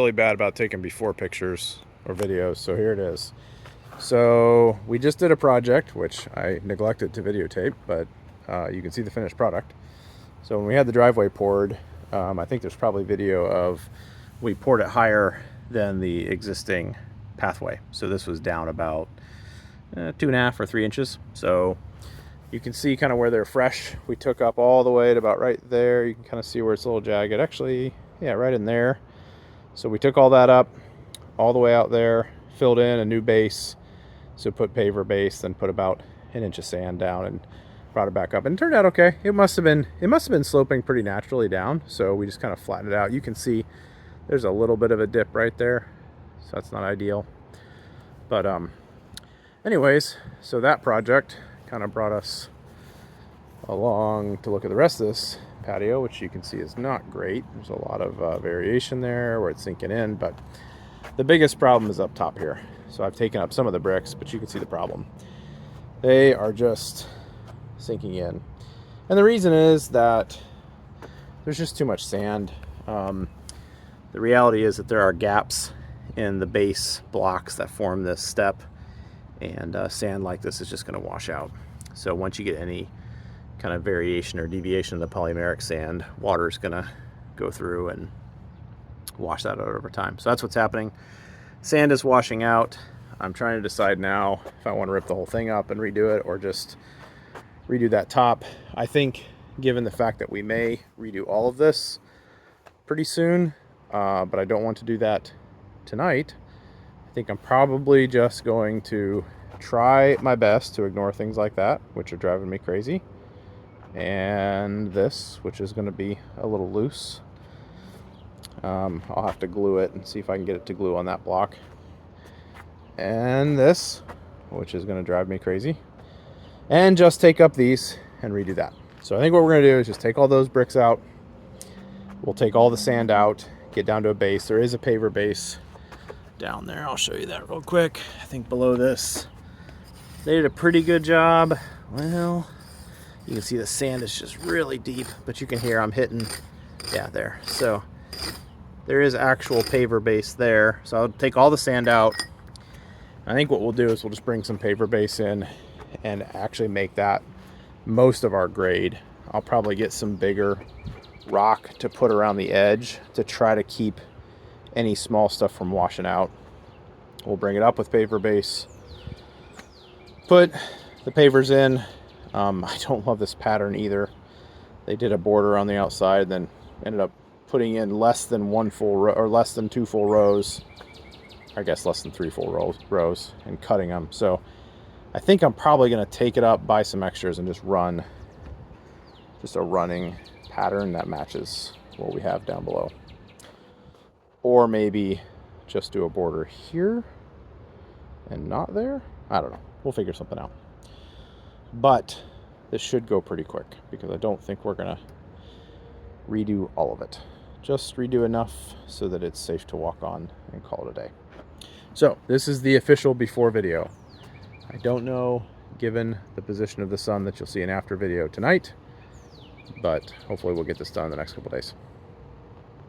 really bad about taking before pictures or videos, so here it is. So we just did a project, which I neglected to videotape, but you can see the finished product. So when we had the driveway poured, I think there's probably video of we poured it higher than the existing pathway. So this was down about 2.5 or 3 inches. So you can see kind of where they're fresh. We took up all the way to about right there. You can kind of see where it's a little jagged. Actually, yeah, right in there. So we took all that up, all the way out there, filled in a new base. So put paver base, then put about 1 inch of sand down and brought it back up. And it turned out okay. It must have been sloping pretty naturally down. So we just kind of flattened it out. You can see there's a little bit of a dip right there. So that's not ideal. But anyways, so that project kind of brought us along to look at the rest of this patio, which you can see is not great. There's a lot of variation there where it's sinking in, but the biggest problem is up top here. So I've taken up some of the bricks, but you can see the problem. They are just sinking in. And the reason is that there's just too much sand. The reality is that there are gaps in the base blocks that form this step, and sand like this is just going to wash out. So once you get any kind of variation or deviation of the polymeric sand, water is going to go through and wash that out over time. So that's what's happening. Sand is washing out. I'm trying to decide now if I want to rip the whole thing up and redo it or just redo that top. I think given the fact that we may redo all of this pretty soon, but I don't want to do that tonight, I think I'm probably just going to try my best to ignore things like that, which are driving me crazy. And this, which is going to be a little loose. I'll have to glue it and see if I can get it to glue on that block. And this, which is going to drive me crazy. And just take up these and redo that. So I think what we're going to do is just take all those bricks out. We'll take all the sand out, get down to a base. There is a paver base down there. I'll show you that real quick. I think below this, they did a pretty good job. Well, you can see the sand is just really deep, but you can hear I'm hitting, yeah, there. So there is actual paver base there. So I'll take all the sand out. I think what we'll do is we'll just bring some paver base in and actually make that most of our grade. I'll probably get some bigger rock to put around the edge to try to keep any small stuff from washing out. We'll bring it up with paver base, put the pavers in. I don't love this pattern either. They did a border on the outside, then ended up putting in less than 1 full row, or less than 2 full rows. I guess less than 3 full rows, and cutting them. So I think I'm probably going to take it up, buy some extras, and just run just a running pattern that matches what we have down below. Or maybe just do a border here and not there. I don't know. We'll figure something out. But this should go pretty quick because I don't think we're going to redo all of it. Just redo enough so that it's safe to walk on and call it a day. So this is the official before video. I don't know, given the position of the sun, that you'll see an after video tonight, but hopefully we'll get this done in the next couple days.